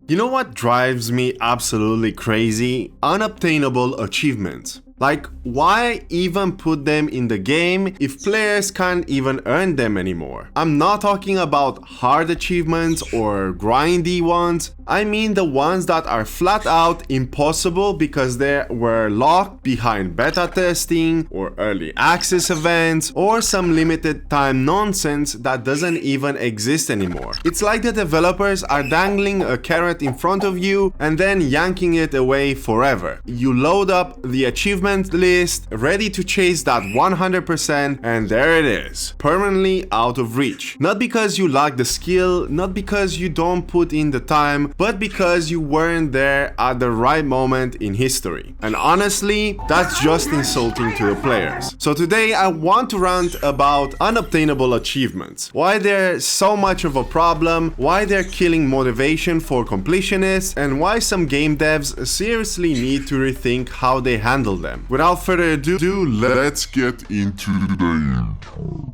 You know what drives me absolutely crazy? Unobtainable achievements. Like, why even put them in the game if players can't even earn them anymore? I'm not talking about hard achievements or grindy ones. I mean the ones that are flat out impossible because they were locked behind beta testing or early access events or some limited time nonsense that doesn't even exist anymore. It's like the developers are dangling a carrot in front of you and then yanking it away forever. You load up the achievement list, ready to chase that 100%, and there it is, permanently out of reach. Not because you lack the skill, not because you don't put in the time, but because you weren't there at the right moment in history. And honestly, that's just insulting to the players. So today I want to rant about unobtainable achievements, why they're so much of a problem, why they're killing motivation for completionists, and why some game devs seriously need to rethink how they handle them. Without further ado, let's get into the intro.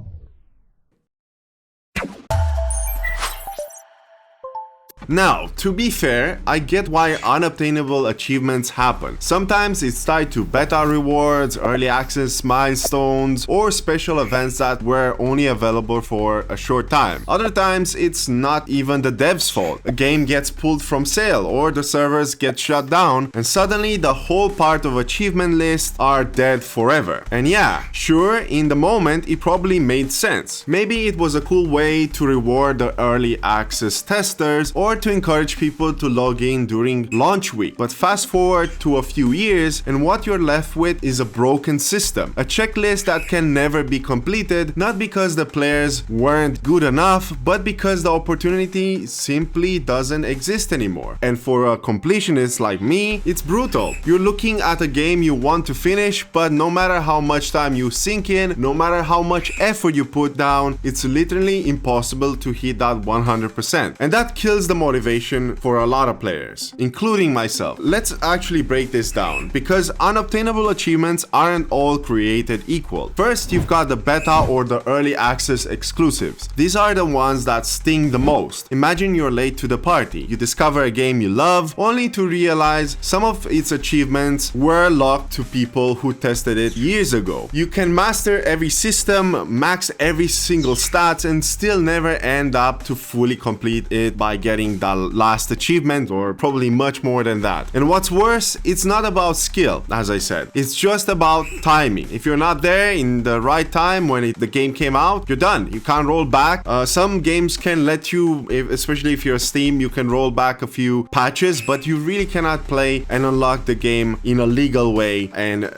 Now, to be fair, I get why unobtainable achievements happen. Sometimes it's tied to beta rewards, early access milestones, or special events that were only available for a short time. Other times, it's not even the dev's fault. A game gets pulled from sale, or the servers get shut down, and suddenly the whole part of achievement lists are dead forever. And yeah, sure, in the moment, it probably made sense. Maybe it was a cool way to reward the early access testers, or to encourage people to log in during launch week. But fast forward to a few years and what you're left with is a broken system. A checklist that can never be completed, not because the players weren't good enough, but because the opportunity simply doesn't exist anymore. And for a completionist like me, it's brutal. You're looking at a game you want to finish, but no matter how much time you sink in, no matter how much effort you put down, it's literally impossible to hit that 100%. And that kills the motivation for a lot of players, including myself. Let's actually break this down, because unobtainable achievements aren't all created equal. First, you've got the beta or the early access exclusives. These are the ones that sting the most. Imagine you're late to the party. You discover a game you love, only to realize some of its achievements were locked to people who tested it years ago. You can master every system, max every single stats, and still never end up to fully complete it by getting the last achievement, or probably much more than that. And what's worse, it's not about skill, as I said. It's just about timing. If you're not there in the right time when the game came out, you're done. You can't roll back. Some games can let you, especially if you're Steam, you can roll back a few patches, but you really cannot play and unlock the game in a legal way and,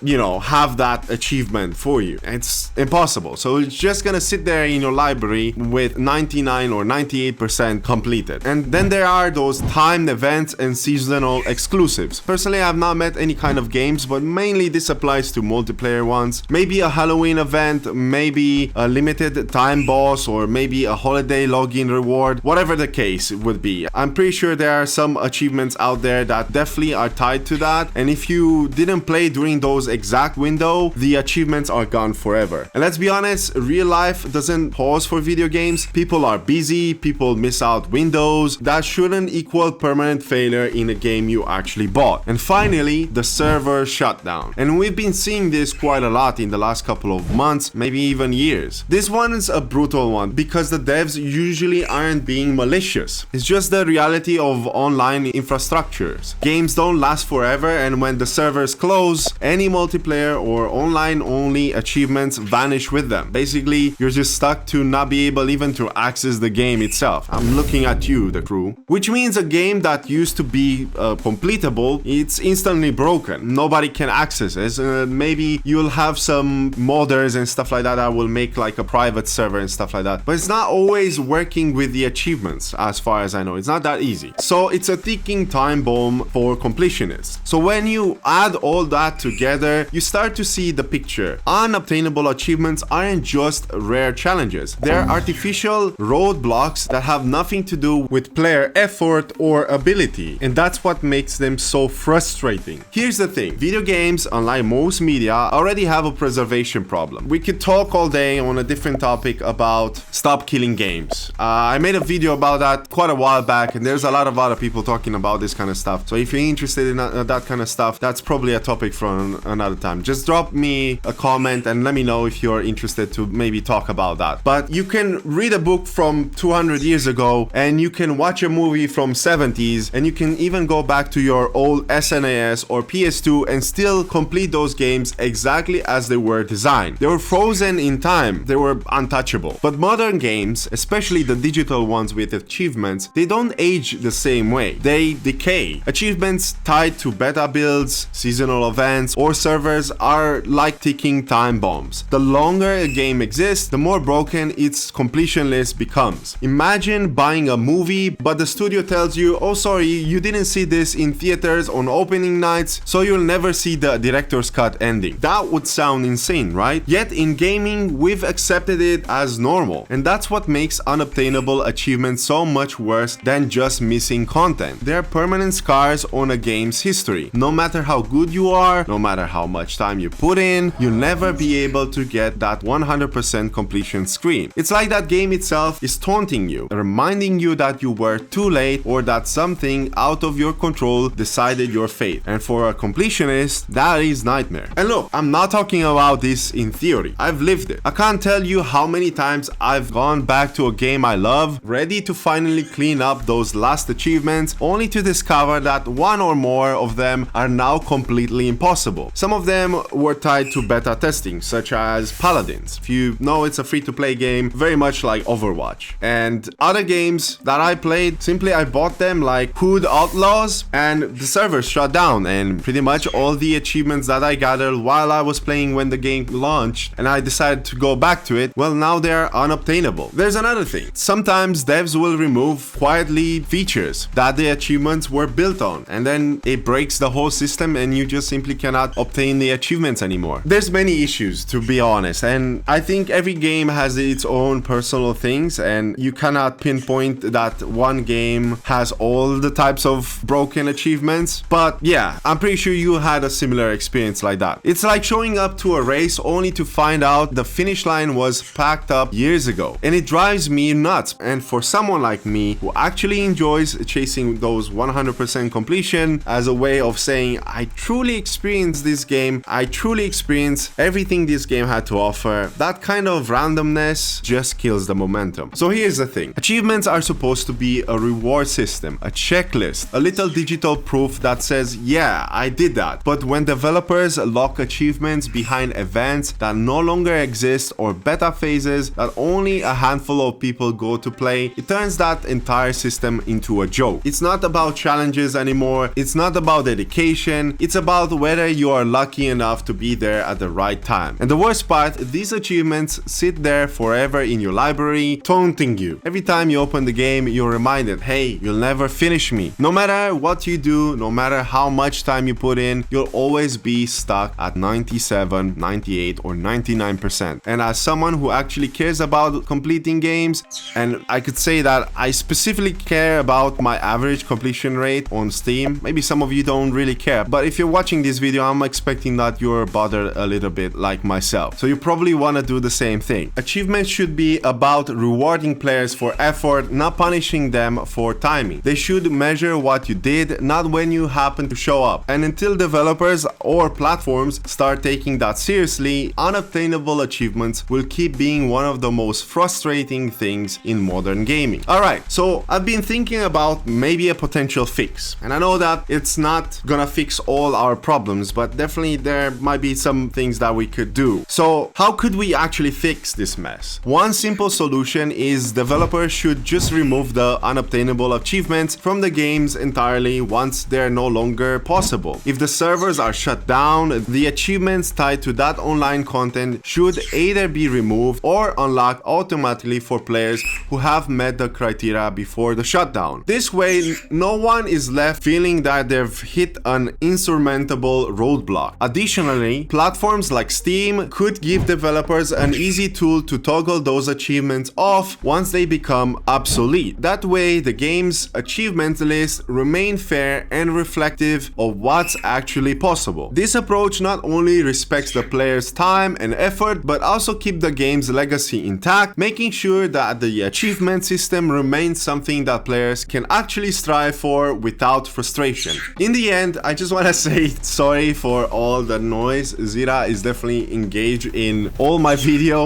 have that achievement for you. It's impossible. So it's just gonna sit there in your library with 99 or 98% completed. And then there are those timed events and seasonal exclusives. Personally, I've not met any kind of games, but mainly this applies to multiplayer ones. Maybe a Halloween event, maybe a limited time boss, or maybe a holiday login reward, whatever the case would be. I'm pretty sure there are some achievements out there that definitely are tied to that, and if you didn't play during those exact window, the achievements are gone forever. And let's be honest, real life doesn't pause for video games. People are busy, people miss out windows. That shouldn't equal permanent failure in a game you actually bought. And finally, the server shutdown. And we've been seeing this quite a lot in the last couple of months, maybe even years. This one is a brutal one because the devs usually aren't being malicious. It's just the reality of online infrastructures. Games don't last forever, and when the servers close, any multiplayer or online only achievements vanish with them. Basically, you're just stuck to not be able even to access the game itself. I'm looking at you, the crew. Which means a game that used to be completable, it's instantly broken. Nobody can access it. Maybe you'll have some modders and stuff like that that will make like a private server and stuff like that. But it's not always working with the achievements, as far as I know. It's not that easy. So it's a ticking time bomb for completionists. So when you add all that together, you start to see the picture. Unobtainable achievements aren't just rare challenges. They're artificial roadblocks that have nothing to do with players player effort or ability, and that's what makes them so frustrating. Here's the thing, video games, unlike most media, already have a preservation problem. We could talk all day on a different topic about stop killing games. I made a video about that quite a while back, and there's a lot of other people talking about this kind of stuff. So if you're interested in that kind of stuff, that's probably a topic for another time. Just drop me a comment and let me know if you're interested to maybe talk about that. But you can read a book from 200 years ago, and you can watch a movie from 70s, and you can even go back to your old SNES or PS2 and still complete those games exactly as they were designed. They were frozen in time. They were untouchable. But modern games, especially the digital ones with achievements, they don't age the same way. They decay. Achievements tied to beta builds, seasonal events, or servers are like ticking time bombs. The longer a game exists, the more broken its completion list becomes. Imagine buying a movie, but the studio tells you, oh sorry, you didn't see this in theaters on opening nights, so you'll never see the director's cut ending. That would sound insane, right? Yet in gaming, we've accepted it as normal. And that's what makes unobtainable achievements so much worse than just missing content. They're permanent scars on a game's history. No matter how good you are, no matter how much time you put in, you'll never be able to get that 100% completion screen. It's like that game itself is taunting you, reminding you that you were too late or that something out of your control decided your fate. And for a completionist, that is nightmare. And look, I'm not talking about this in theory. I've lived it. I can't tell you how many times I've gone back to a game I love, ready to finally clean up those last achievements, only to discover that one or more of them are now completely impossible. Some of them were tied to beta testing, such as Paladins. If you know, it's a free-to-play game, very much like Overwatch. And other games that I played, simply I bought them like Hood Outlaws, and the servers shut down, and pretty much all the achievements that I gathered while I was playing when the game launched, and I decided to go back to it, well, now they're unobtainable. There's another thing. Sometimes devs will remove quietly features that the achievements were built on, and then it breaks the whole system and you just simply cannot obtain the achievements anymore. There's many issues, to be honest, and I think every game has its own personal things, and you cannot pinpoint that one game has all the types of broken achievements. But yeah, I'm pretty sure you had a similar experience like that. It's like showing up to a race only to find out the finish line was packed up years ago, and it drives me nuts. And for someone like me who actually enjoys chasing those 100% completion as a way of saying I truly experienced this game, I truly experienced everything this game had to offer, that kind of randomness just kills the momentum. So here's the thing. Achievements are supposed to be a reward system, a checklist, a little digital proof that says, yeah, I did that. But when developers lock achievements behind events that no longer exist or beta phases that only a handful of people go to play, it turns that entire system into a joke. It's not about challenges anymore. It's not about dedication. It's about whether you are lucky enough to be there at the right time. And the worst part, these achievements sit there forever in your library, taunting you. Every time you open the game, you're reminded, hey, you'll never finish me. No matter what you do, no matter how much time you put in, you'll always be stuck at 97, 98, or 99%. And as someone who actually cares about completing games, and I could say that I specifically care about my average completion rate on Steam. Maybe some of you don't really care, but if you're watching this video, I'm expecting that you're bothered a little bit like myself. So you probably want to do the same thing. Achievements should be about rewarding players for effort, not punishing them for timing. They should measure what you did, not when you happen to show up. And until developers or platforms start taking that seriously, unobtainable achievements will keep being one of the most frustrating things in modern gaming. Alright, so I've been thinking about maybe a potential fix. And I know that it's not gonna fix all our problems, but definitely there might be some things that we could do. So how could we actually fix this mess? One simple solution is developers should just remove the unobtainable achievements from the games entirely once they're no longer possible. If the servers are shut down, the achievements tied to that online content should either be removed or unlocked automatically for players who have met the criteria before the shutdown. This way, no one is left feeling that they've hit an insurmountable roadblock. Additionally, platforms like Steam could give developers an easy tool to toggle those achievements off once they become obsolete. That way, way, the game's achievement list remain fair and reflective of what's actually possible. This approach not only respects the player's time and effort, but also keep the game's legacy intact, making sure that the achievement system remains something that players can actually strive for without frustration. In the end, I just want to say sorry for all the noise. Zira is definitely engaged in all my video,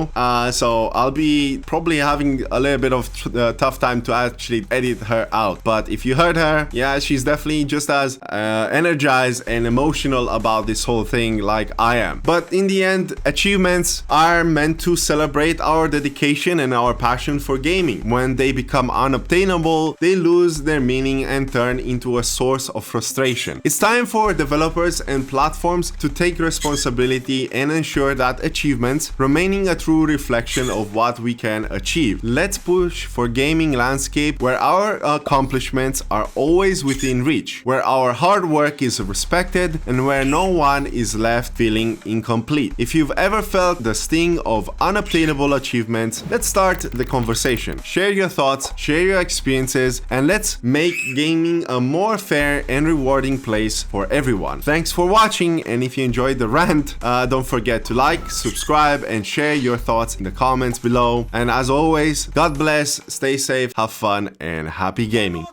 so I'll be probably having a little bit of tough time to actually edit her out. But if you heard her, yeah, she's definitely just as energized and emotional about this whole thing like I am. But in the end, achievements are meant to celebrate our dedication and our passion for gaming. When they become unobtainable, they lose their meaning and turn into a source of frustration. It's time for developers and platforms to take responsibility and ensure that achievements remaining a true reflection of what we can achieve. Let's push for gaming landscape where our accomplishments are always within reach, where our hard work is respected, and where no one is left feeling incomplete. If you've ever felt the sting of unobtainable achievements, let's start the conversation. Share your thoughts, share your experiences, and let's make gaming a more fair and rewarding place for everyone. Thanks for watching, and if you enjoyed the rant, don't forget to like, subscribe, and share your thoughts in the comments below. And as always, God bless, stay safe, have fun, and happy gaming.